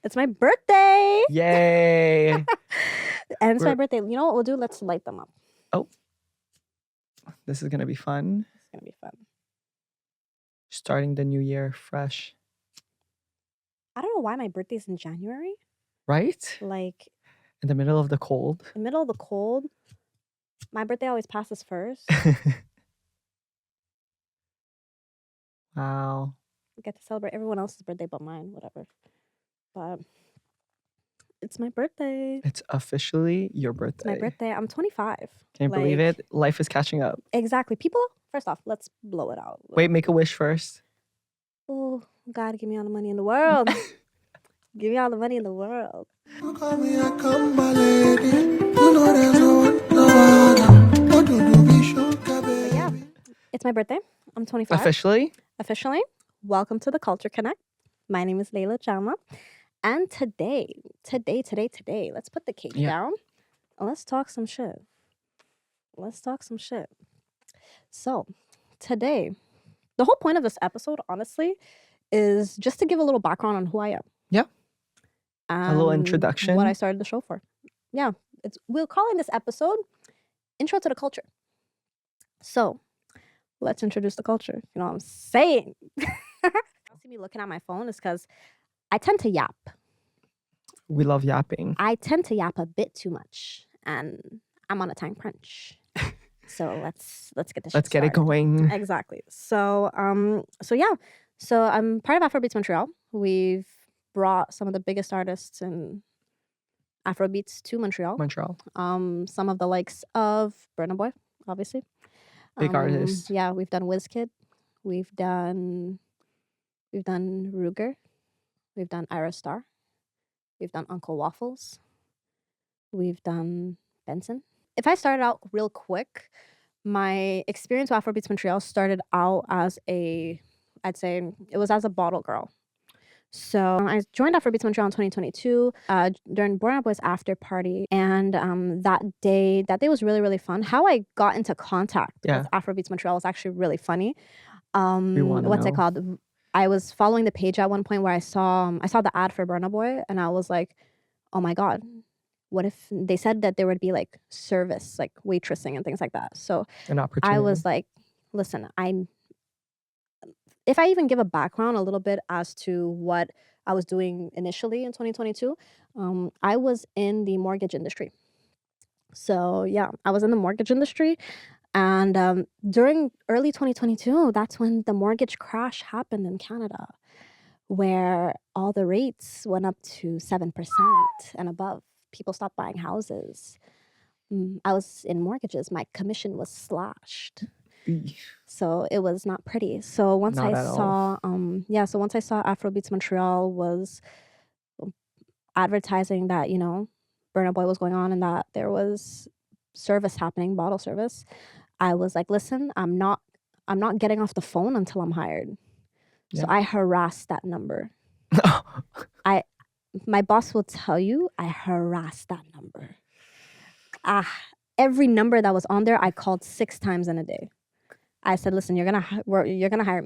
It's my birthday. Yay. And it's my We're- birthday. You know what we'll do? Let's light them up. Oh, this is going to be fun. It's going to be fun. Starting the new year fresh. I don't know why my birthday's in January. Right? Like, In the middle of the cold. in the middle of the cold, my birthday always passes first. Wow. We get to celebrate everyone else's birthday but mine, whatever. But it's my birthday. It's officially your It's birthday. my birthday. I'm 25. Can you believe Like, it? Life is catching up. Exactly. People, first off, let's blow it out. Wait, make a wish first. Oh, God, give me all the money in the world. Give me all the money in the world. But yeah, it's my birthday. I'm 25. Officially? Officially. Welcome to the Cultr Connect. My name is Leila, Jama. And today, let's put the cake down. And let's talk some shit. So, today, the whole point of this episode, honestly, is just to give a little background on who I am. Yeah. A little and introduction. What I started the show for. Yeah. We're calling this episode Intro to the Culture. So, let's introduce the culture. You know what I'm saying? You see me looking at my phone is because I tend to yap. We love yapping. I tend to yap a bit too much, and I'm on a time crunch. So let's get this. Let's get it going. Exactly. So yeah. So I'm part of Afrobeats Montreal. We've brought some of the biggest artists in Afrobeats to Montreal. Some of the likes of Burna Boy, obviously. Big artists. Yeah, we've done WizKid. We've done Ruger. We've done Ira Star. We've done Uncle Waffles. We've done Benson. If I started out real quick, my experience with Afrobeats Montreal started out as I'd say it was as a bottle girl. So I joined Afrobeats Montreal in 2022 during Burna Boy's after party, and that day was really, really fun. How I got into contact with Afrobeats Montreal was actually really funny. What's it called? I was following the page at one point where I saw the ad for Burna Boy, and I was like, oh my God, what if they said that there would be like service, like waitressing and things like that. So an opportunity. I was like, listen, if I even give a background a little bit as to what I was doing initially in 2022, I was in the mortgage industry. So yeah, I was in the mortgage industry. And during early 2022, that's when the mortgage crash happened in Canada, where all the rates went up to 7% and above. People stopped buying houses. I was in mortgages. My commission was slashed. So it was not pretty. So once I saw Afrobeats Montreal was advertising that, you know, Burna Boy was going on and that there was service happening, bottle service, I was like, listen, I'm not getting off the phone until I'm hired. So I harassed that number. My boss will tell you I harassed that number. Every number that was on there, I called 6 times in a day. I said, listen, you're gonna hire me. You're gonna hire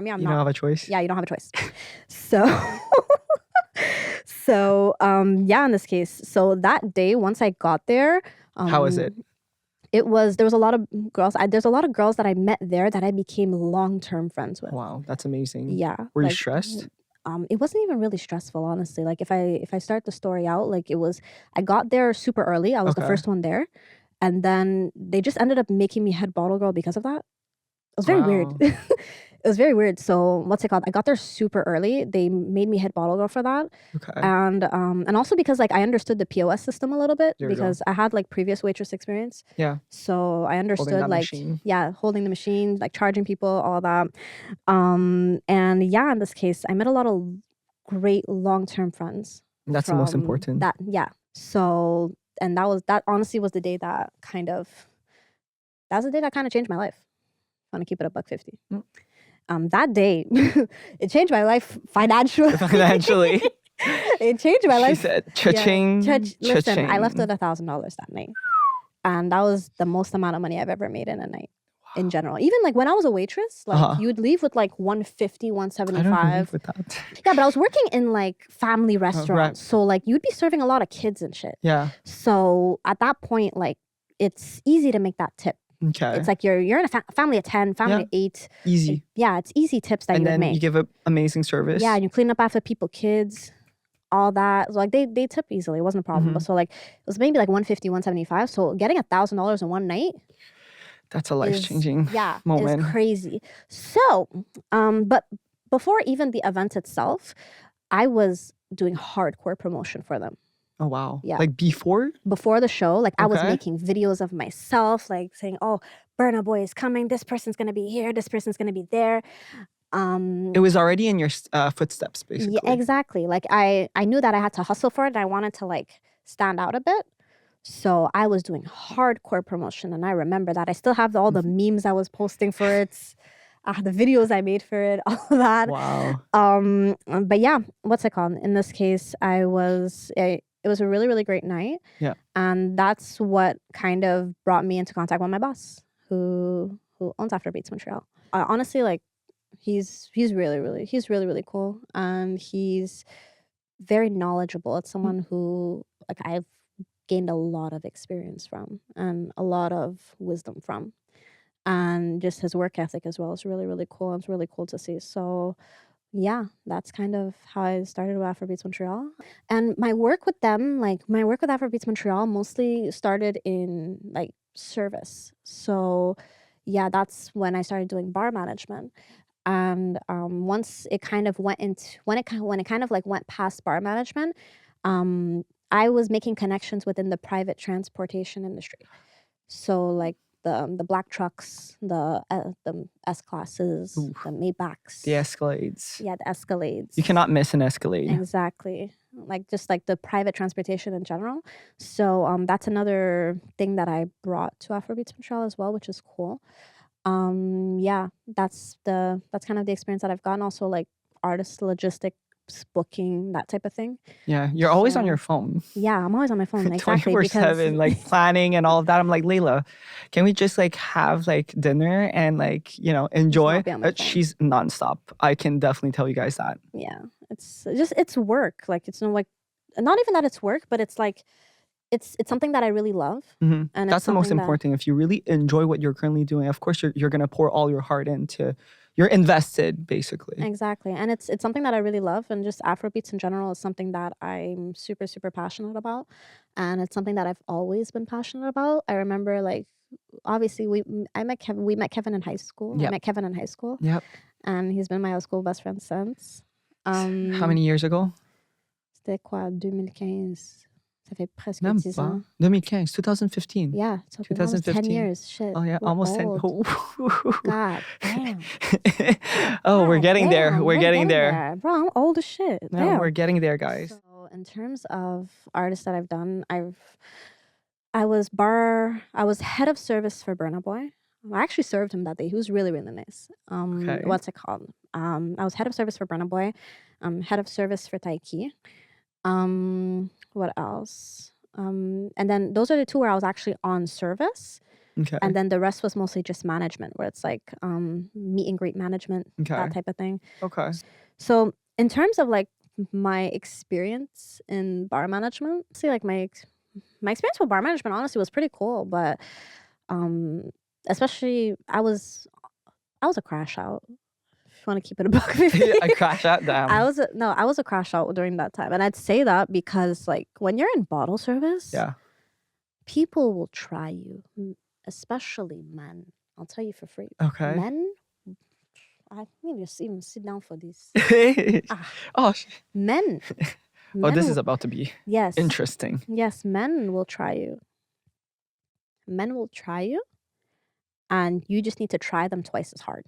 me. You don't have a choice. Yeah, you don't have a choice. So, in this case, so that day, once I got there, how was it? There was a lot of girls. There's a lot of girls that I met there that I became long-term friends with. Wow, that's amazing. Yeah. Were you stressed? It wasn't even really stressful, honestly. Like if I start the story out, like I got there super early. I was the first one there. And then they just ended up making me head bottle girl because of that. It was very weird. It was very weird. So what's it called? I got there super early. They made me head bottle girl for that. Okay. And also because like I understood the POS system a little bit because I had like previous waitress experience. Yeah. So I understood holding the machine, like charging people, all that. And yeah, in this case, I met a lot of great long-term friends. That's the most important. So that honestly was the day that kind of changed my life. I want to keep it $150. That day, it changed my life financially. It changed my life. She said, cha-ching, listen, I left with $1,000 that night. And that was the most amount of money I've ever made in a night. Wow. in general. Even like when I was a waitress, like you would leave with like 150, I don't 175. believe with that. Yeah, but I was working in like family restaurants. So like you'd be serving a lot of kids and shit. Yeah. So at that point, like it's easy to make that tip. Okay. It's like you're in a family of 10, family of 8. Easy. Yeah, it's easy tips that you would make. And then you give amazing service. Yeah, and you clean up after people, kids, all that. So like they tip easily. It wasn't a problem. But so like it was maybe like 150, 175. So getting $1,000 in one night. That's a life-changing moment. Is crazy. So, but before even the event itself, I was doing hardcore promotion for them. Oh, wow. Yeah. Like before? Before the show, like I was making videos of myself, like saying, oh, Burna Boy is coming. This person's going to be here. This person's going to be there. It was already in your footsteps, basically. Yeah, exactly. Like I knew that I had to hustle for it and I wanted to like stand out a bit. So I was doing hardcore promotion, and I remember that. I still have all the memes I was posting for it, the videos I made for it, all that. Wow. But yeah, what's it called? In this case, it was a really, really great night. Yeah. And that's what kind of brought me into contact with my boss, who owns Afrobeats Montreal. Honestly, like he's really, really cool, and he's very knowledgeable. It's someone who like I've gained a lot of experience from and a lot of wisdom from, and just his work ethic as well is really, really cool. It's really cool to see. So yeah, that's kind of how I started with Afrobeats Montreal. And my work with them, like my work with Afrobeats Montreal mostly started in like service. So yeah, that's when I started doing bar management. And once it kind of went into when it kind of like went past bar management, I was making connections within the private transportation industry. So like the black trucks, the S classes, the Maybachs, the Escalades. Yeah, the Escalades. You cannot miss an Escalade. Exactly. Like just like the private transportation in general. So that's another thing that I brought to Afrobeats Montreal as well, which is cool. Yeah, that's kind of the experience that I've gotten. Also like artist logistics, booking, that type of thing. Yeah, you're always on your phone. Yeah, I'm always on my phone. Exactly. 24/7, like planning and all of that. I'm like, Leila, can we just like have like dinner and like, you know, enjoy? She's nonstop. I can definitely tell you guys that. Yeah, it's work. Like it's not even that it's work, but it's like it's something that I really love. And that's the most important thing. If you really enjoy what you're currently doing, of course you're gonna pour all your heart into. You're invested, basically. Exactly. And it's something that I really love. And just Afrobeats in general is something that I'm super, super passionate about. And it's something that I've always been passionate about. I remember, like, obviously, we met Kevin in high school. Yep. I met Kevin in high school. Yep. And he's been my high school best friend since. How many years ago? C'était quoi, 2015? Ça fait presque Même 10 pas. ans. 2015, 2015. Yeah, so 2015. 10 years. Shit. Oh yeah, almost 10. God damn. Oh, we're getting there. We're getting there. Bro, I'm old as shit. No, Damn. we're getting there, guys. So in terms of artists that I've done, I was head of service for Burna Boy. I actually served him that day. He was really, really nice. Okay. What's it called? I was head of service for Burna Boy. Head of service for Taiki. What else? And then those are the two where I was actually on service. Okay. And then the rest was mostly just management, where it's like meet and greet management, that type of thing. Okay. So in terms of like my experience in bar management, see, like my experience with bar management honestly was pretty cool, but especially I was a crash out. If you want to keep it a buck. A crash out, damn. I was a crash out during that time, and I'd say that because like when you're in bottle service, yeah, people will try you, especially men. I'll tell you for free. Okay. Men, I need to even sit down for this. Oh, men. Oh, this is about to be interesting. Yes, men will try you. Men will try you, and you just need to try them twice as hard.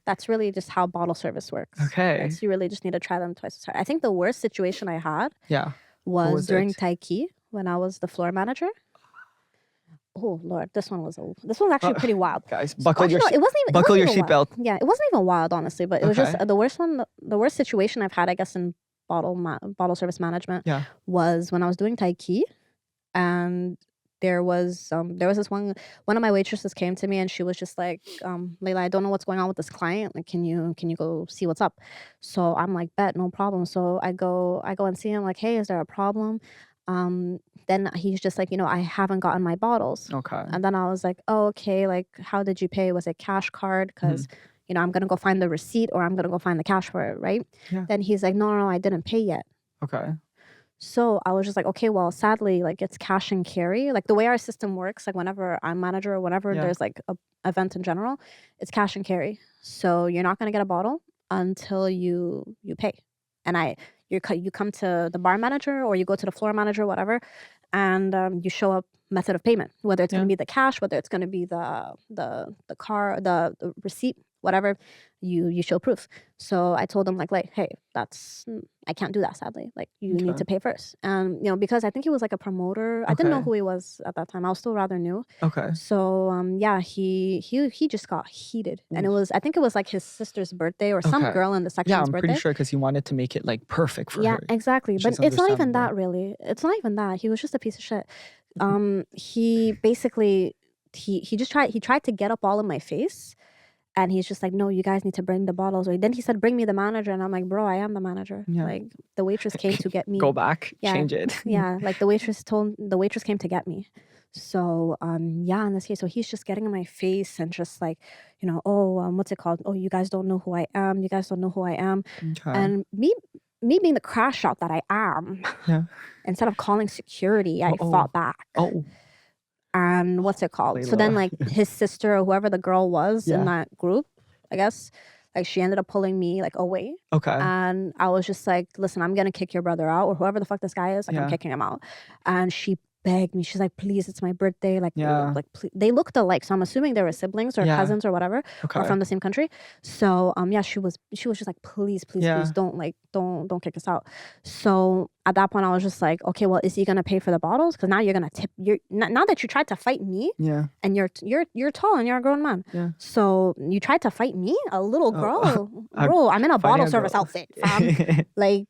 That's really just how bottle service works. Okay. Right? So you really just need to try them twice as hard. I think the worst situation I had was during Taiki when I was the floor manager. Oh Lord, this one was actually pretty wild. Guys, buckle your seatbelt. Yeah, it wasn't even wild, honestly, but it was just the worst one. The worst situation I've had, I guess, in bottle service management was when I was doing Taiki, and there was this one of my waitresses came to me and she was just like, Leila, I don't know what's going on with this client. Like, can you go see what's up? So I'm like, bet, no problem. So I go and see him, like, hey, is there a problem? Then he's just like, I haven't gotten my bottles. Okay. And then I was like, oh, okay, like, how did you pay? Was it cash card? Because I'm gonna go find the receipt, or I'm gonna go find the cash for it, right? Yeah. Then he's like, no, I didn't pay yet. Okay. So I was just like, okay, well, sadly, like, it's cash and carry. Like, the way our system works, like, whenever I'm manager or whenever there's like a event in general, it's cash and carry. So you're not gonna get a bottle until you pay. And you come to the bar manager, or you go to the floor manager, whatever, and you show up method of payment, whether it's gonna be the cash, whether it's gonna be the car, the receipt, whatever. You show proof. So I told him, like, hey, I can't do that, sadly. Like, you need to pay first. And because I think he was like a promoter. I didn't know who he was at that time. I was still rather new. Okay. So he just got heated. Oof. And I think it was like his sister's birthday, or some girl in the section's birthday. I'm pretty sure, because he wanted to make it like perfect for her. Yeah, exactly. But it's not even that, really. It's not even that. He was just a piece of shit. He basically he tried to get up all in my face. And he's just like, no, you guys need to bring the bottles. Or then he said, bring me the manager. And I'm like, bro, I am the manager. Yeah. Like, the waitress came to get me. Go back, change it. Yeah, like the waitress came to get me. So, in this case, so he's just getting in my face and just like, what's it called? Oh, you guys don't know who I am. You guys don't know who I am. Okay. And me being the crash out that I am, instead of calling security, I fought back. Oh. And what's it called? Leila. So then, like, his sister or whoever the girl was in that group, I guess, like, she ended up pulling me, like, away. Okay. And I was just like, listen, I'm going to kick your brother out, or whoever the fuck this guy is. Like, I'm kicking him out. And she begged me. She's like, please, it's my birthday. Like, please. They looked alike. So I'm assuming they were siblings or cousins or whatever, or from the same country. So, she was just like, please, don't kick us out. So at that point, I was just like, okay, well, is he going to pay for the bottles? Because now you're going to tip. Now that you tried to fight me, and you're tall and you're a grown man. Yeah. So you tried to fight me, a little girl. Bro, I'm in a bottle service outfit, fam. Like,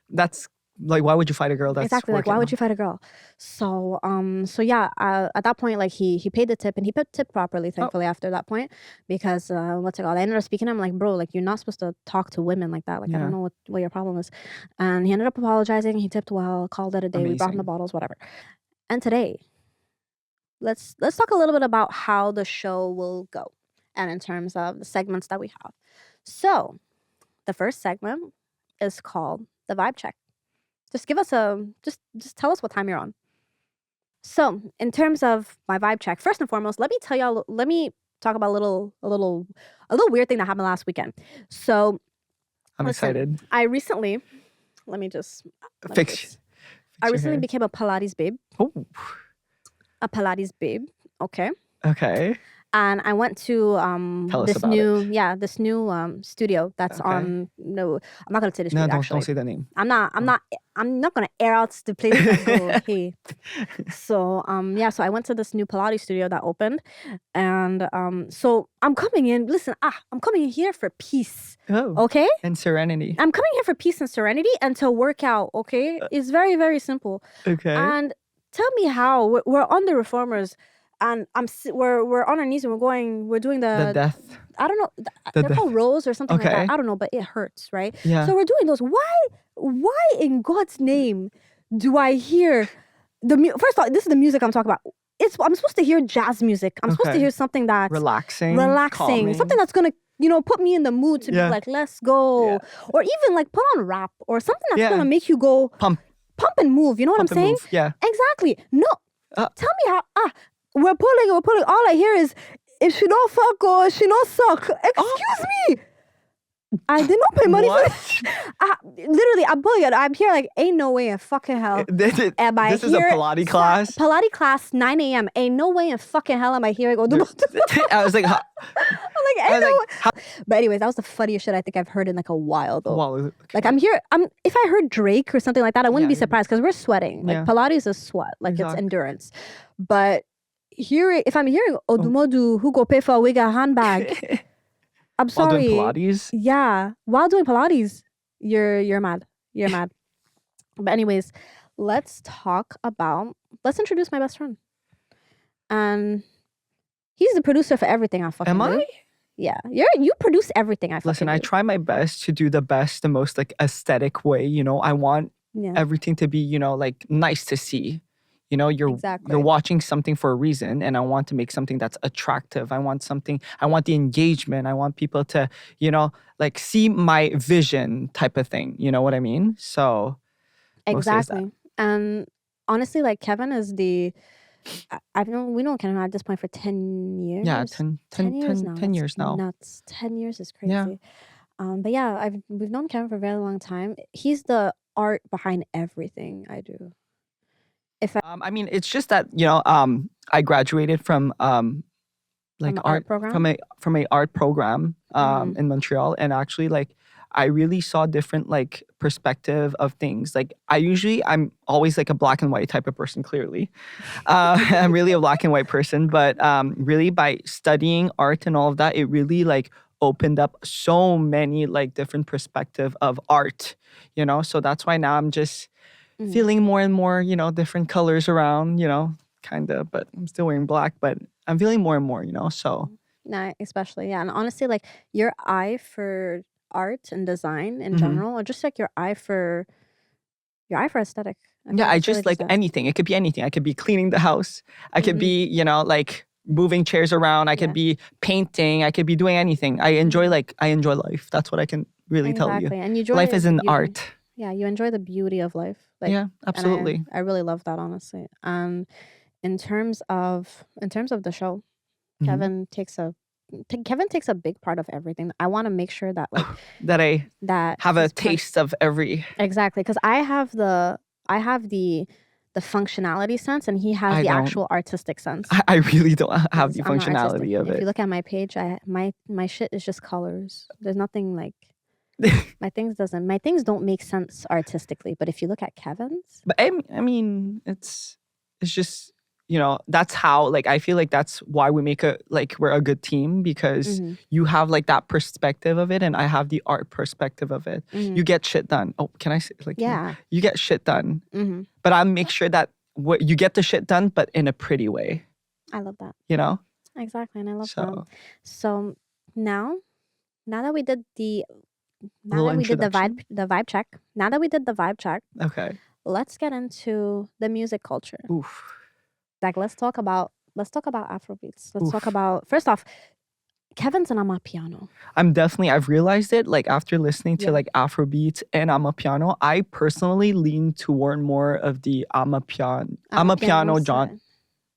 that's... Like, why would you fight a girl that's exactly working? Like, why would you fight a girl? So at that point, like, he paid the tip, and he paid tip properly, thankfully, after that point, because what's it called? I ended up speaking to him like, bro, like, you're not supposed to talk to women like that. Like, I don't know what your problem is. And he ended up apologizing. He tipped well, called it a day. Amazing. We brought him the bottles, whatever. And today, let's talk a little bit about how the show will go, and in terms of the segments that we have. So the first segment is called the vibe check. Just give us just tell us what time you're on. So in terms of my vibe check, first and foremost, let me talk about a little weird thing that happened last weekend. So I'm excited. I recently, I recently became a Pilates babe. Oh. A Pilates babe. Okay. Okay. And I went to this new studio that's on. No, I'm not gonna say the street. No, don't say the name. I'm not gonna air out the place. Hey. So so I went to this new Pilates studio that opened, and so I'm coming in. Listen, I'm coming in here for peace. Oh. Okay. And serenity. I'm coming here for peace and serenity and to work out. Okay, it's very, very simple. Okay. And tell me how we're on the reformers. And we're on our knees and we're doing the death. I don't know. They're called rows or something like that. I don't know, but it hurts, right? Yeah. So we're doing those. Why in God's name do I hear first of all, this is the music I'm talking about. I'm supposed to hear jazz music. I'm supposed to hear something that's relaxing, calming. Something that's gonna put me in the mood to be like, let's go, or even like put on rap or something that's gonna make you go pump and move. You know what I'm saying? Move. Yeah. Exactly. No. Tell me how. We're pulling. All I hear is, if she don't fuck or she don't suck. Excuse me. I did not pay money for this. Literally, I'm pulling it. I'm here like, ain't no way in fucking hell. This is a Pilates class? Pilates class, 9 a.m. Ain't no way in fucking hell am I hearing. I was like, but anyways, that was the funniest shit I think I've heard in like a while though. Wow, okay. Like if I heard Drake or something like that, I wouldn't be surprised because we're sweating. Like Pilates is sweat. Like it's endurance. But if I'm hearing Odumodu who go pay for a wig and handbag, I'm sorry. While doing Pilates? Yeah. While doing Pilates, you're mad. You're mad. But anyways, let's introduce my best friend. And he's the producer for everything I fucking Am do. I? Yeah. You produce everything I fucking Listen, do. I try my best to do the best, the most like aesthetic way. You know, I want everything to be, you know, like nice to see. You know, you're watching something for a reason, and I want to make something that's attractive. I want the engagement. I want people to, you know, like see my vision type of thing. You know what I mean? So exactly. And honestly, like Kevin is we known Kevin at this point for 10 years. Yeah, 10 years now. 10 years now. Nuts. 10 years is crazy. Yeah. But yeah, we've known Kevin for a very long time. He's the art behind everything I do. I mean, it's just that, you know, I graduated from like from art program? from a art program in Montreal, and actually like I really saw different like perspective of things. Like I'm always like a black and white type of person, clearly. I'm really a black and white person, but really by studying art and all of that, it really like opened up so many like different perspective of art, you know? So that's why now I'm just feeling more and more, you know, different colors around, you know, kind of, but I'm still wearing black, but I'm feeling more and more, you know, so. Nah, especially, yeah. And honestly, like your eye for art and design in general, or just like your eye for aesthetic. I just really like anything. It could be anything. I could be cleaning the house. I could be, you know, like moving chairs around. I could be painting. I could be doing anything. I enjoy life. That's what I can really tell you. And you enjoy life is an art. Yeah, you enjoy the beauty of life. Like, yeah, absolutely. I really love that, honestly. In terms of the show, Kevin takes a big part of everything. I want to make sure that like that have a taste of every. Exactly, because I have the functionality sense, and he has the actual artistic sense. I really don't have the functionality of it. If you look at my page, my shit is just colors. There's nothing like my things don't make sense artistically. But if you look at Kevin's, but I mean, it's just, you know, that's how, like, I feel like that's why we're a good team, because you have like that perspective of it, and I have the art perspective of it. You get shit done. Oh, can I say, like, yeah, you get shit done, but I make sure that you get the shit done, but in a pretty way. I love that. You know? Exactly, and I love that. So now that we did the vibe check, okay, let's get into the music culture. Oof. Like, let's talk about Afrobeats. Let's talk about, first off, Kevin's an amapiano. I've realized it, like, after listening to like Afrobeats and amapiano, I personally lean toward more of the amapiano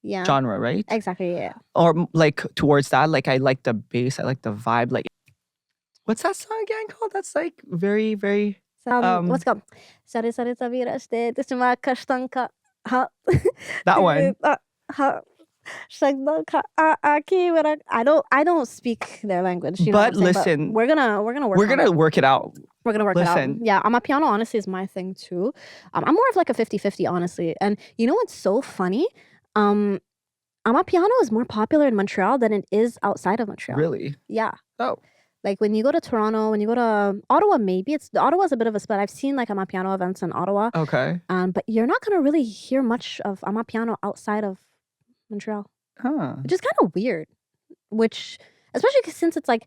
genre, right? Exactly, yeah. Or like towards that, like I like the bass, I like the vibe. Like, what's that song again called? That's like very, very. Let's go. That one. I don't speak their language. You know but listen, we're gonna work it out. We're gonna work it out. Yeah, amapiano honestly is my thing too. I'm more of like a 50-50, honestly. And you know what's so funny? Amapiano is more popular in Montreal than it is outside of Montreal. Really? Yeah. Oh. Like when you go to Toronto, when you go to Ottawa, maybe Ottawa's a bit of a split. I've seen like amapiano events in Ottawa. Okay. But you're not gonna really hear much of amapiano outside of Montreal. Huh. Which is kind of weird. Which, especially since it's like,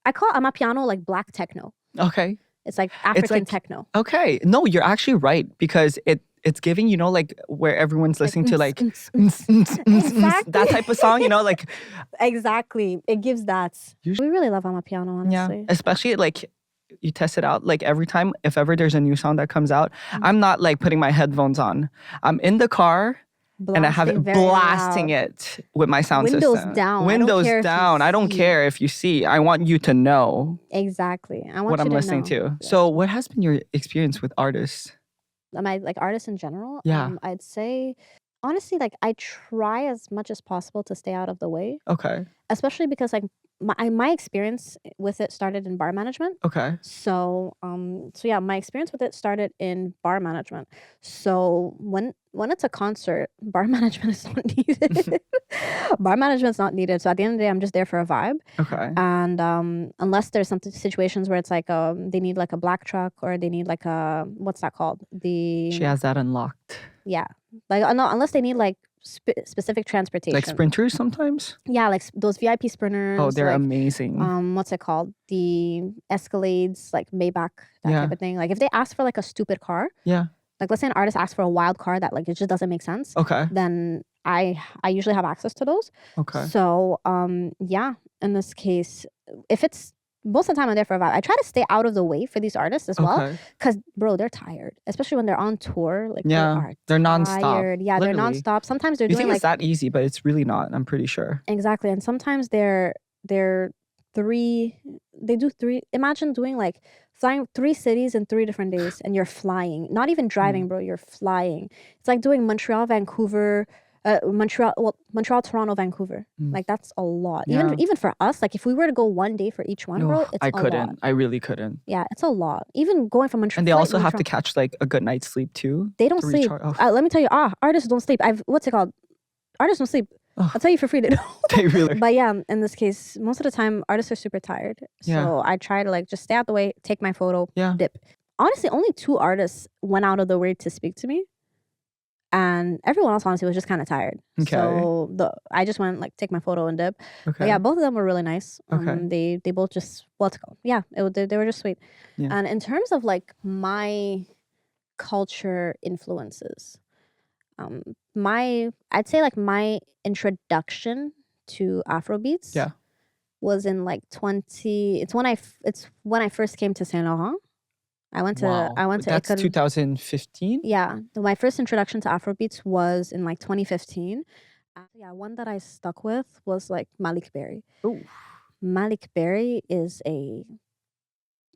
I call amapiano like black techno. Okay. It's like African techno. Okay. No, you're actually right, because it's giving, you know, like where everyone's listening to like that type of song, you know, like. Exactly. It gives that. We really love amapiano, honestly. Yeah. Especially like you test it out like every time, if ever there's a new song that comes out, I'm not like putting my headphones on. I'm in the car and I have it blasting it with my sound system. Windows down. I don't care if you see. I want you to know. Exactly. I want what I'm listening to. Yeah. So what has been your experience with artists? Like artists in general? Yeah. I'd say, honestly, like I try as much as possible to stay out of the way. Okay. Especially because like my experience with it started in bar management. Okay. So yeah, my experience with it started in bar management. So when it's a concert, bar management is not needed. Bar management's not needed. So at the end of the day, I'm just there for a vibe. Okay. And unless there's some situations where it's like they need like a black truck, or they need like a, what's that called? She has that unlocked. Yeah. Like no, unless they need like specific transportation. Like sprinters sometimes? Yeah, like those VIP sprinters. Oh, they're like, amazing. What's it called? The Escalades, like Maybach, that type of thing. Like if they ask for like a stupid car, Yeah. like let's say an artist asks for a wild car that like it just doesn't make sense, Okay. then I usually have access to those. Okay. So yeah, in this case, if it's most of the time I'm there for a vibe. I try to stay out of the way for these artists as well, Okay. because bro, they're tired, especially when they're on tour. Like Yeah, they're nonstop. tired. Yeah, they're literally. nonstop. Sometimes they're You doing think like it's that easy, but it's really not. I'm pretty sure. exactly, and sometimes they do three. Imagine doing like flying 3 cities in 3 different days, and you're flying. Not even driving, bro. You're flying. It's like doing Montreal, Vancouver, Montreal, Toronto, Vancouver. Like that's a lot. Yeah. Even for us, like if we were to go one day for each one, bro, it's I a couldn't. lot. I really couldn't. Yeah, it's a lot. Even going from Montreal. And they also have to catch like a good night's sleep too. They don't sleep. Let me tell you, artists don't sleep. What's it called? Artists don't sleep. I'll tell you for free, they don't. They really. But yeah, in this case, most of the time, artists are super tired. So I try to like just stay out the way, take my photo, dip. Honestly, only 2 artists went out of the way to speak to me. And everyone else, honestly, was just kind of tired. Okay. So I just went like take my photo and dip. Okay. But yeah, both of them were really nice. Okay. They both just what's it called? Yeah, they were just sweet. Yeah. And in terms of like my culture influences, I'd say like my introduction to Afrobeats was in like it's when I first came to Saint Laurent. I went to That's 2015? Yeah. My first introduction to Afrobeats was in like 2015. Yeah, one that I stuck with was like Malik Berry. Ooh. Malik Berry is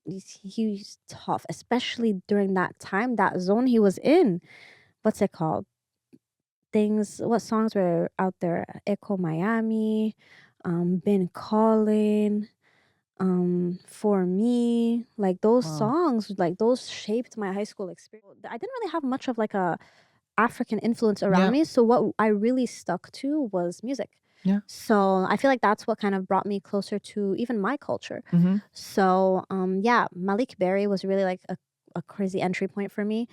he's tough, especially during that time, that zone he was in. What's it called? What songs were out there? Echo Miami, Been Calling, For Me, like those songs, like those shaped my high school experience. I didn't really have much of like a African influence around me, so what I really stuck to was music. Yeah. So I feel like that's what kind of brought me closer to even my culture. So yeah, Malik Berry was really like a crazy entry point for me.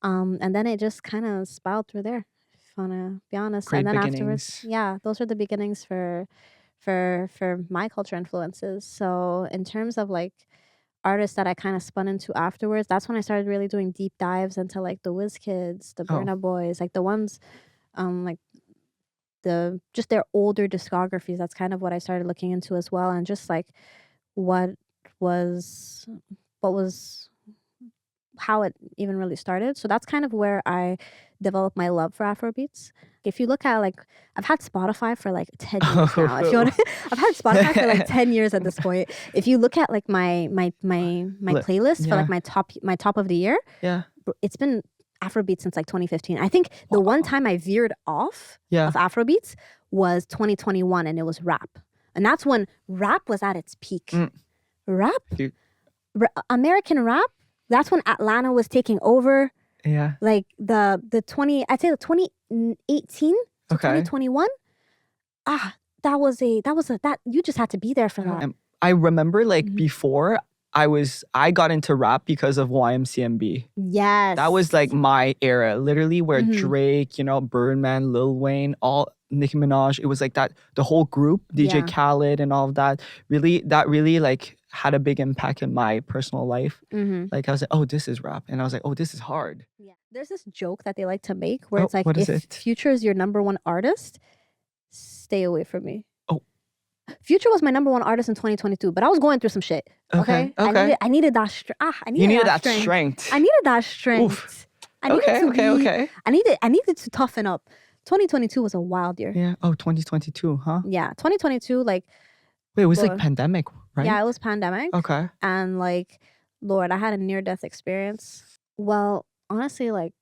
And then it just kind of spiraled through there, if I wanna be honest. Great and then beginnings. afterwards, yeah, those were the beginnings for my culture influences. So in terms of like artists that I kind of spun into afterwards, that's when I started really doing deep dives into like the WizKids, the Burna Boys, like the ones like just their older discographies. That's kind of what I started looking into as well, and just like what was how it even really started. So that's kind of where I developed my love for Afrobeats. If you look at like, I've had Spotify for like 10 years now. If you want, I've had Spotify for like 10 years at this point. If you look at like my playlist for like my top of the year, it's been Afrobeats since like 2015. I think the one time I veered off of Afrobeats was 2021, and it was rap. And that's when rap was at its peak. Rap? American rap? That's when Atlanta was taking over. Yeah. Like the 2018 to 2021. That you just had to be there for that. I remember like before I got into rap because of YMCMB. Yes. That was like my era, literally, where Drake, Birdman, Lil Wayne, all Nicki Minaj, it was like that, the whole group, DJ Khaled and all of that, really like had a big impact in my personal life. Like I was like, oh, this is rap. And I was like, oh, this is hard. Yeah. There's this joke that they like to make where it's like, if it? Future is your number one artist, stay away from me. Oh. Future was my number one artist in 2022, but I was going through some shit. Okay. I needed that strength. I needed that strength. I needed that strength. Oof. Okay. I needed to toughen up. 2022 was a wild year. Yeah. Oh, 2022, huh? Yeah. 2022, like. Wait, it was like pandemic, right? Yeah, it was pandemic. Okay. And like, Lord, I had a near-death experience. Well, honestly, like,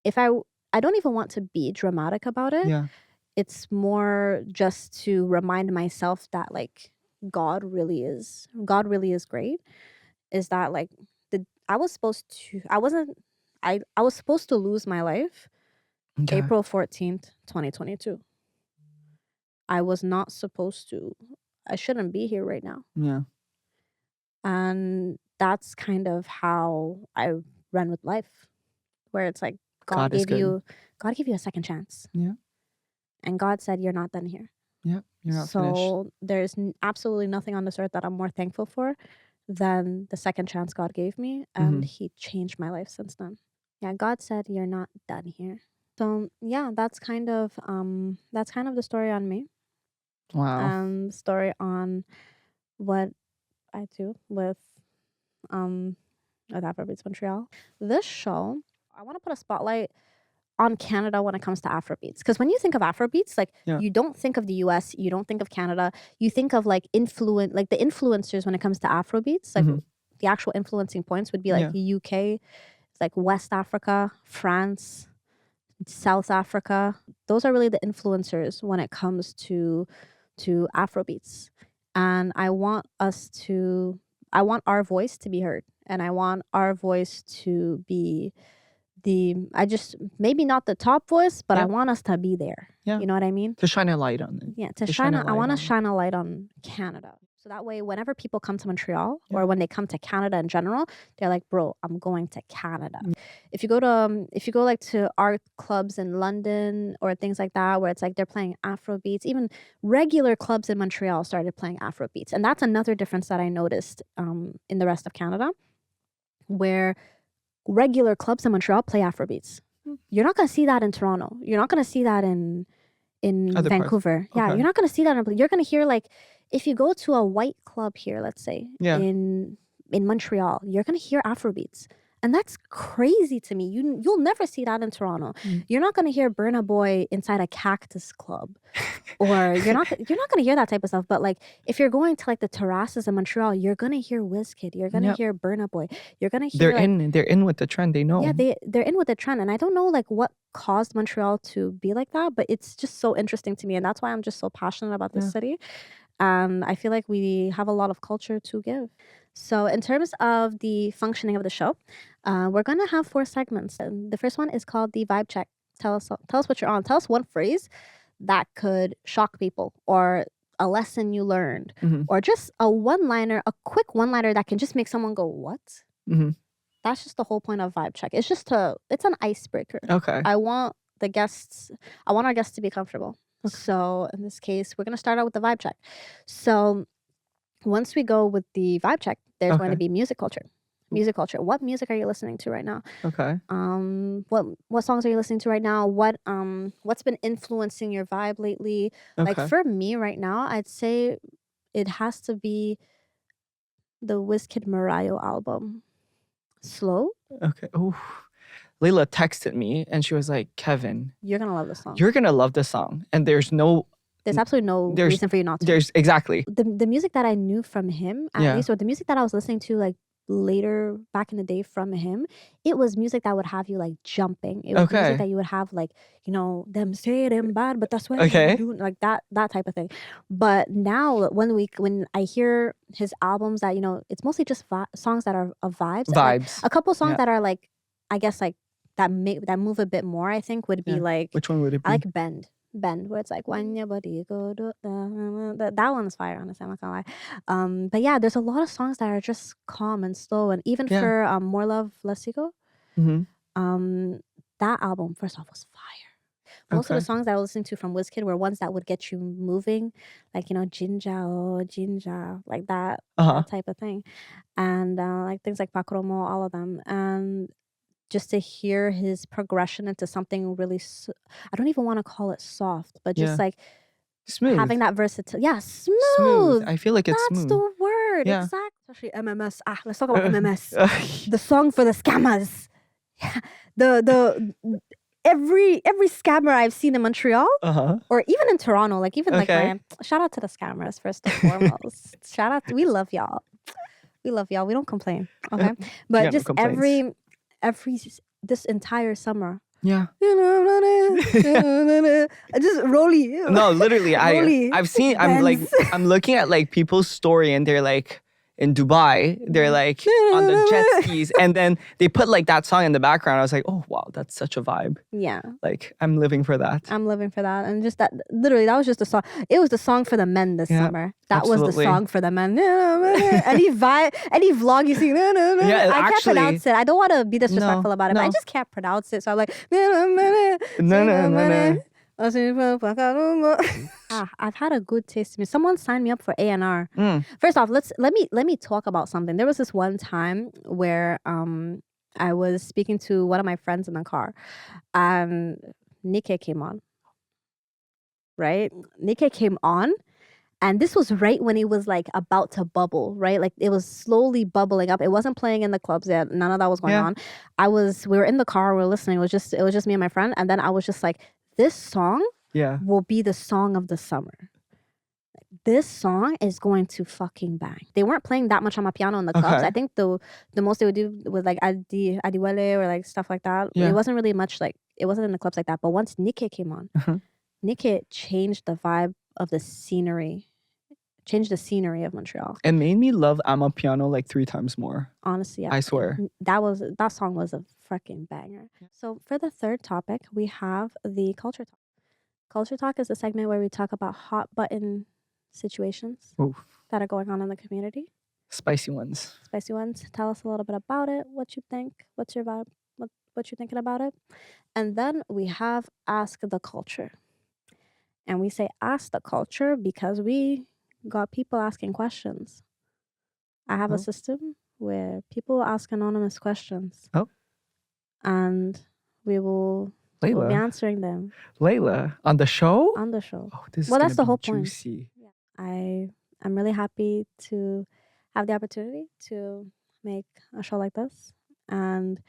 I don't even want to be dramatic about it. Yeah. It's more just to remind myself that like God really is great. Is that like I was supposed to lose my life April 14th, 2022. I was not supposed to. I shouldn't be here right now. Yeah. And that's kind of how I run with life, where it's like God gave you God gave you a second chance. Yeah. And God said, you're not done here. Yeah. You're not finished. So there's absolutely nothing on this earth that I'm more thankful for than the second chance God gave me. And he changed my life since then. Yeah, God said, you're not done here. So yeah, that's kind of the story on me. Wow. Story on what I do with Afrobeats Montreal. This show, I want to put a spotlight on Canada when it comes to Afrobeats. Because when you think of Afrobeats, like you don't think of the US, you don't think of Canada, you think of like the influencers when it comes to Afrobeats. Like the actual influencing points would be like UK, like West Africa, France, South Africa. Those are really the influencers when it comes to Afrobeats. And I want our voice to be heard. And I want our voice to be maybe not the top voice, but I want us to be there. You know what I mean? To shine a light on it. Yeah, I want to shine a light on Canada. So that way, whenever people come to Montreal or when they come to Canada in general, they're like, bro, I'm going to Canada. If you go like to art clubs in London or things like that, where it's like they're playing Afrobeats, even regular clubs in Montreal started playing Afrobeats. And that's another difference that I noticed in the rest of Canada, where regular clubs in Montreal play Afrobeats. You're not going to see that in Toronto. You're not going to see that in Vancouver. Yeah, you're not going to see that. You're going to hear, like, if you go to a white club here, let's say, in Montreal, you're going to hear Afrobeats. And that's crazy to me. You'll never see that in Toronto. You're not going to hear Burna Boy inside a Cactus Club, or you're not going to hear that type of stuff. But like, if you're going to like the terraces in Montreal, you're going to hear Wizkid. You're going to hear Burna Boy. You're going to hear they're in with the trend. They know. Yeah, they're in with the trend, and I don't know like what caused Montreal to be like that, but it's just so interesting to me, and that's why I'm just so passionate about this city. And I feel like we have a lot of culture to give. So in terms of the functioning of the show, we're going to have 4 segments. And the first one is called the vibe check. Tell us what you're on. Tell us one phrase that could shock people, or a lesson you learned, or just a quick one-liner that can just make someone go, what? That's just the whole point of vibe check. It's an icebreaker. Okay. I want our guests to be comfortable. Okay. So in this case, we're going to start out with the vibe check. So once we go with the vibe check, there's going to be music culture. Music culture. What music are you listening to right now? Okay. What songs are you listening to right now? What's been influencing your vibe lately? Okay. Like for me right now, I'd say it has to be the Wizkid Mariah album. Slow. Okay. Oh. Leila texted me and she was like, Kevin, you're going to love this song. You're going to love this song. And there's absolutely no reason for you not to. Exactly. The music that I knew from him, at least, or the music that I was listening to like later back in the day from him, it was music that would have you like jumping. It was music that you would have like, them say them bad, but that's what I'm doing, like that type of thing. But now when I hear his albums that, it's mostly just songs that are of vibes. Like, a couple songs that are like, I guess like that move a bit more, I think would be like, which one would it be? I like Bend, where it's like when your body go do that one is fire, honestly, I'm not gonna lie. But yeah, there's a lot of songs that are just calm and slow, and even for More Love Less Ego, that album first off was fire. Most of the songs that I was listening to from Wizkid were ones that would get you moving, like Jinja, like that type of thing, and like things like Pakromo, all of them, and just to hear his progression into something really, I don't even want to call it soft, but just like smooth, having that versatility. Yeah, smooth. I feel like it's That's smooth. the word. Yeah. Exactly. Especially MMS. Let's talk about MMS. The song for the scammers. The every scammer I've seen in Montreal or even in Toronto, like even like shout out to the scammers first and foremost. Shout out. We love y'all. We don't complain. Okay, but just this entire summer. Yeah. Just Rolly. No, literally, I've seen. I'm looking at like people's story and they're like, in Dubai, they're like on the jet skis, and then they put like that song in the background. I was like, oh wow, that's such a vibe. Yeah. Like I'm living for that. I'm living for that. And just that, literally, that was just a song. It was the song for the men this summer. That was the absolutely. song for the men. Any vlog you see, Yeah, I can't pronounce it. I don't want to be disrespectful about it, but I no. just can't pronounce it. So I'm like, I've had a good taste in me. Someone signed me up for A&R. First off, let me talk about something. There was this one time where I was speaking to one of my friends in the car, and Nikkei came on. Right? Nikkei came on, and this was right when it was like about to bubble, right? Like it was slowly bubbling up. It wasn't playing in the clubs yet. None of that was going on. We were in the car, we were listening. It was just me and my friend. And then I was just like, this song will be the song of the summer. This song is going to fucking bang. They weren't playing that much on my piano in the clubs. I think the most they would do was like Adiwele or like stuff like that. It wasn't really much like, it wasn't in the clubs like that. But once Nikkei came on, Nikkei changed the vibe of the scenery, changed the scenery of Montreal. It made me love Amapiano like 3 times more. Honestly, I swear. That song was a freaking banger. So for the third topic, we have the Culture Talk. Culture Talk is a segment where we talk about hot button situations that are going on in the community. Spicy ones. Spicy ones. Tell us a little bit about it. What you think? What's your vibe? What you thinking about it? And then we have Ask the Culture. And we say ask the culture because we got people asking questions. I have a system where people ask anonymous questions. And we'll be answering them. Leila, on the show? On the show. Oh, this is that's the whole juicy. point. I'm really happy to have the opportunity to make a show like this. And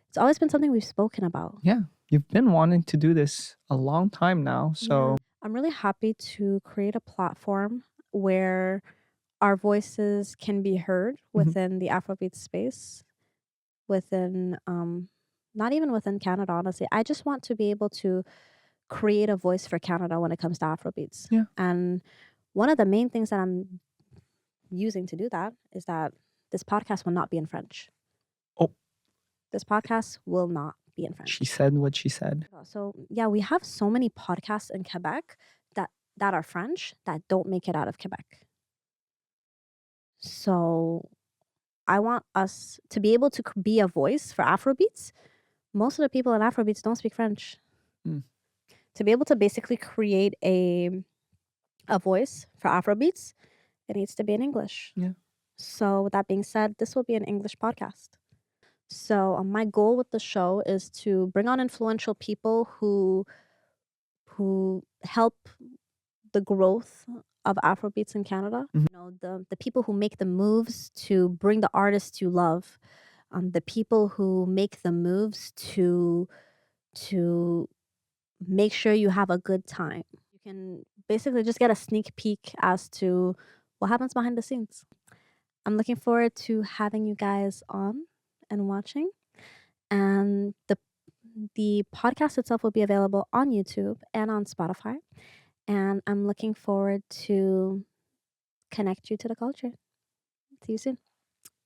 it's always been something we've spoken about. Yeah. You've been wanting to do this a long time now. So I'm really happy to create a platform where our voices can be heard within the Afrobeats space, within not even within Canada, honestly. I just want to be able to create a voice for Canada when it comes to Afrobeats. Yeah. And one of the main things that I'm using to do that is that this podcast will not be in French. Oh. This podcast will not be in French. She said what she said. So yeah, we have so many podcasts in Quebec that are French that don't make it out of Quebec. So I want us to be able to be a voice for Afrobeats. Most of the people in Afrobeats don't speak French. To be able to basically create a voice for Afrobeats, it needs to be in English. Yeah. So with that being said, this will be an English podcast. So my goal with the show is to bring on influential people who help the growth of Afrobeats in Canada. You know, the people who make the moves to bring the artists you love, the people who make the moves to make sure you have a good time. You can basically just get a sneak peek as to what happens behind the scenes. I'm looking forward to having you guys on and watching. And the podcast itself will be available on YouTube and on Spotify. And I'm looking forward to connect you to the culture. See you soon.